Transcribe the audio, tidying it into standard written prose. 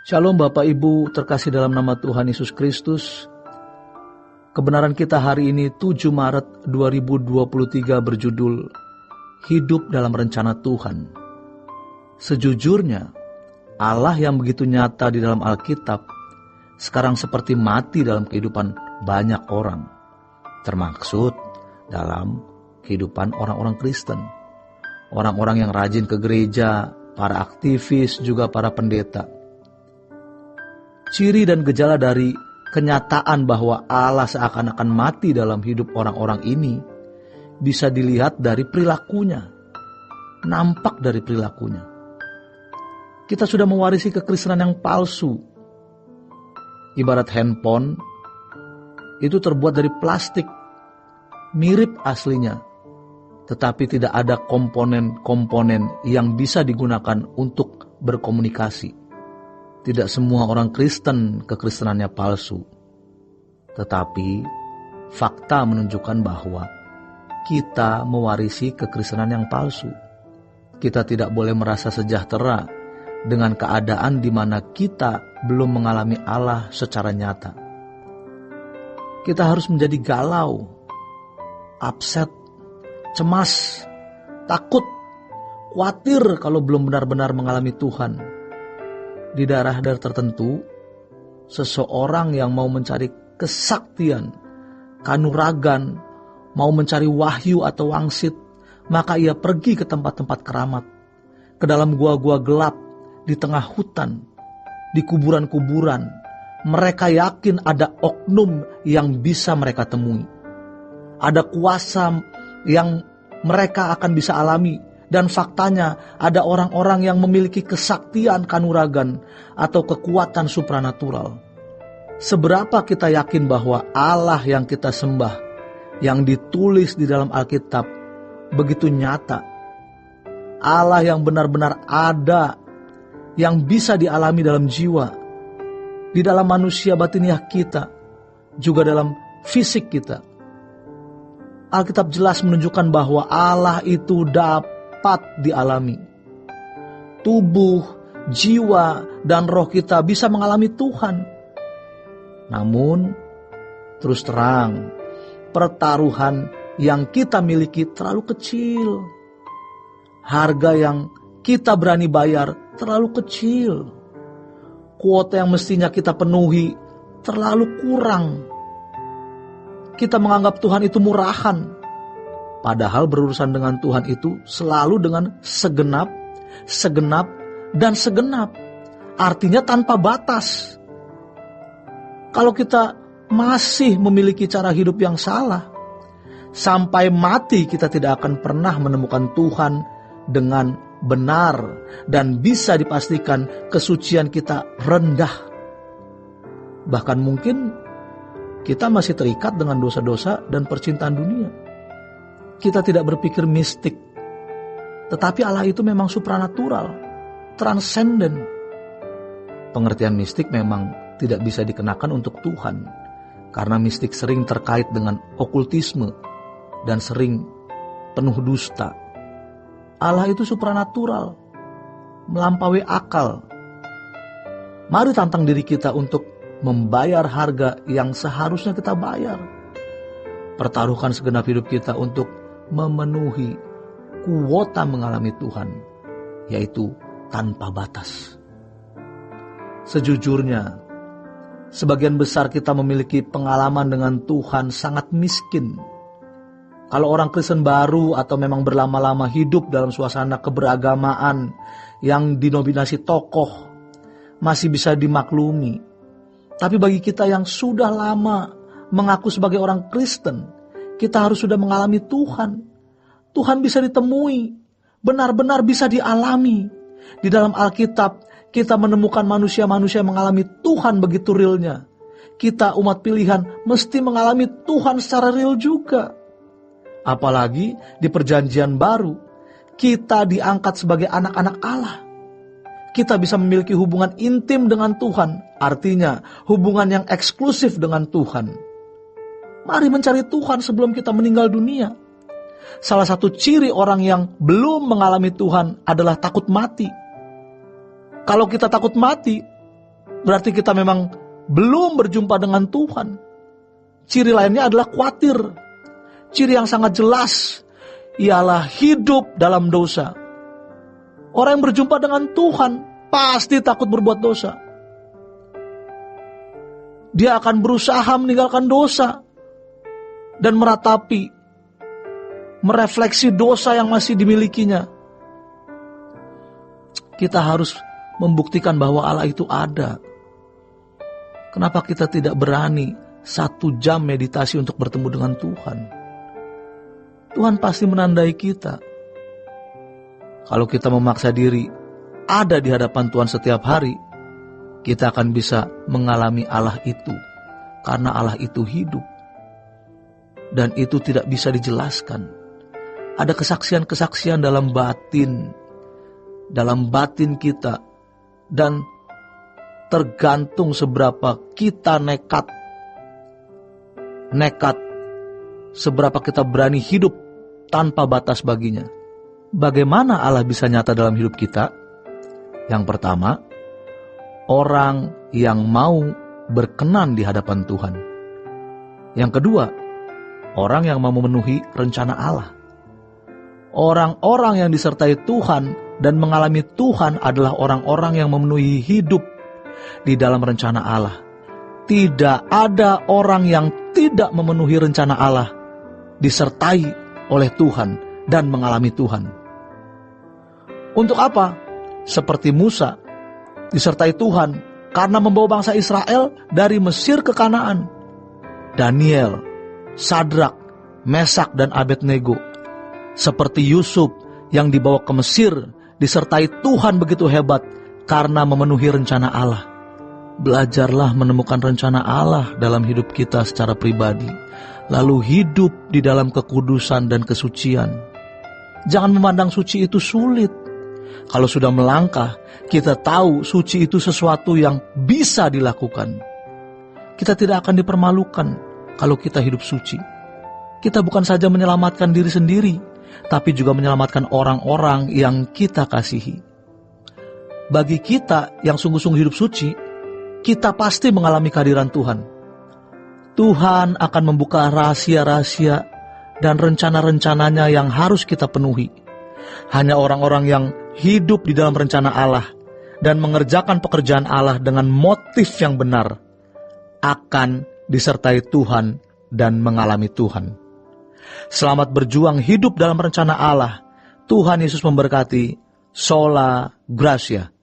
Shalom Bapak Ibu terkasih dalam nama Tuhan Yesus Kristus. Kebenaran kita hari ini 7 Maret 2023 berjudul Hidup dalam Rencana Tuhan. Sejujurnya, Allah yang begitu nyata di dalam Alkitab sekarang seperti mati dalam kehidupan banyak orang, termaksud dalam kehidupan orang-orang Kristen. Orang-orang yang rajin ke gereja, para aktivis, juga para pendeta. Ciri dan gejala dari kenyataan bahwa Allah seakan-akan mati dalam hidup orang-orang ini bisa dilihat dari perilakunya, nampak dari perilakunya. Kita sudah mewarisi kekristenan yang palsu. Ibarat handphone, itu terbuat dari plastik, mirip aslinya, tetapi tidak ada komponen-komponen yang bisa digunakan untuk berkomunikasi. Tidak semua orang Kristen kekristenannya palsu. Tetapi fakta menunjukkan bahwa kita mewarisi kekristenan yang palsu. Kita tidak boleh merasa sejahtera dengan keadaan di mana kita belum mengalami Allah secara nyata. Kita harus menjadi galau, upset, cemas, takut, khawatir kalau belum benar-benar mengalami Tuhan. Di daerah-daerah tertentu, seseorang yang mau mencari kesaktian, kanuragan, mau mencari wahyu atau wangsit, maka ia pergi ke tempat-tempat keramat, ke dalam gua-gua gelap, di tengah hutan, di kuburan-kuburan. Mereka yakin ada oknum yang bisa mereka temui. Ada kuasa yang mereka akan bisa alami. Dan faktanya ada orang-orang yang memiliki kesaktian kanuragan atau kekuatan supranatural. Seberapa kita yakin bahwa Allah yang kita sembah, yang ditulis di dalam Alkitab, begitu nyata. Allah yang benar-benar ada, yang bisa dialami dalam jiwa, di dalam manusia batiniah kita, juga dalam fisik kita. Alkitab jelas menunjukkan bahwa Allah itu dapat dialami. Tubuh, jiwa, dan roh kita bisa mengalami Tuhan. Namun, terus terang, pertaruhan yang kita miliki terlalu kecil. Harga yang kita berani bayar terlalu kecil. Kuota yang mestinya kita penuhi terlalu kurang. Kita menganggap Tuhan itu murahan. Padahal berurusan dengan Tuhan itu selalu dengan segenap, dan segenap. Artinya tanpa batas. Kalau kita masih memiliki cara hidup yang salah, sampai mati kita tidak akan pernah menemukan Tuhan dengan benar. Dan bisa dipastikan kesucian kita rendah. Bahkan mungkin kita masih terikat dengan dosa-dosa dan percintaan dunia. Kita tidak berpikir mistik, tetapi Allah itu memang supranatural, transenden. Pengertian mistik memang tidak bisa dikenakan untuk Tuhan, karena mistik sering terkait dengan okultisme dan sering penuh dusta. Allah itu supranatural, melampaui akal. Mari tantang diri kita untuk membayar harga yang seharusnya kita bayar. Pertaruhkan segenap hidup kita untuk memenuhi kuota mengalami Tuhan, yaitu tanpa batas. Sejujurnya, sebagian besar kita memiliki pengalaman dengan Tuhan sangat miskin. Kalau orang Kristen baru atau memang berlama-lama hidup dalam suasana keberagamaan yang dinominasi tokoh, masih bisa dimaklumi. Tapi bagi kita yang sudah lama mengaku sebagai orang Kristen, kita harus sudah mengalami Tuhan. Tuhan bisa ditemui, benar-benar bisa dialami. Di dalam Alkitab, kita menemukan manusia-manusia yang mengalami Tuhan begitu realnya. Kita umat pilihan mesti mengalami Tuhan secara real juga. Apalagi di perjanjian baru, kita diangkat sebagai anak-anak Allah. Kita bisa memiliki hubungan intim dengan Tuhan, artinya hubungan yang eksklusif dengan Tuhan. Mari mencari Tuhan sebelum kita meninggal dunia. Salah satu ciri orang yang belum mengalami Tuhan adalah takut mati. Kalau kita takut mati, berarti kita memang belum berjumpa dengan Tuhan. Ciri lainnya adalah khawatir. Ciri yang sangat jelas ialah hidup dalam dosa. Orang yang berjumpa dengan Tuhan pasti takut berbuat dosa. Dia akan berusaha meninggalkan dosa dan meratapi, merefleksi dosa yang masih dimilikinya. Kita harus membuktikan bahwa Allah itu ada. Kenapa kita tidak berani 1 jam meditasi untuk bertemu dengan Tuhan? Tuhan pasti menandai kita. Kalau kita memaksa diri ada di hadapan Tuhan setiap hari, kita akan bisa mengalami Allah itu. Karena Allah itu hidup. Dan itu tidak bisa dijelaskan. Ada kesaksian-kesaksian dalam batin kita, dan tergantung seberapa kita nekat, seberapa kita berani hidup tanpa batas baginya. Bagaimana Allah bisa nyata dalam hidup kita? Yang pertama, orang yang mau berkenan di hadapan Tuhan. Yang kedua, orang yang mau memenuhi rencana Allah. Orang-orang yang disertai Tuhan dan mengalami Tuhan adalah orang-orang yang memenuhi hidup di dalam rencana Allah. Tidak ada orang yang tidak memenuhi rencana Allah, disertai oleh Tuhan dan mengalami Tuhan. Untuk apa? Seperti Musa disertai Tuhan karena membawa bangsa Israel dari Mesir ke Kanaan. Daniel, Sadrak, Mesak dan Abednego, seperti Yusuf yang dibawa ke Mesir, disertai Tuhan begitu hebat karena memenuhi rencana Allah. Belajarlah menemukan rencana Allah dalam hidup kita secara pribadi, lalu hidup di dalam kekudusan dan kesucian. Jangan memandang suci itu sulit. Kalau sudah melangkah, kita tahu suci itu sesuatu yang bisa dilakukan. Kita tidak akan dipermalukan kalau kita hidup suci. Kita bukan saja menyelamatkan diri sendiri, tapi juga menyelamatkan orang-orang yang kita kasihi. Bagi kita yang sungguh-sungguh hidup suci, kita pasti mengalami kehadiran Tuhan. Tuhan akan membuka rahasia-rahasia dan rencana-rencananya yang harus kita penuhi. Hanya orang-orang yang hidup di dalam rencana Allah dan mengerjakan pekerjaan Allah dengan motif yang benar akan disertai Tuhan dan mengalami Tuhan. Selamat berjuang hidup dalam rencana Allah. Tuhan Yesus memberkati. Sola Gracia.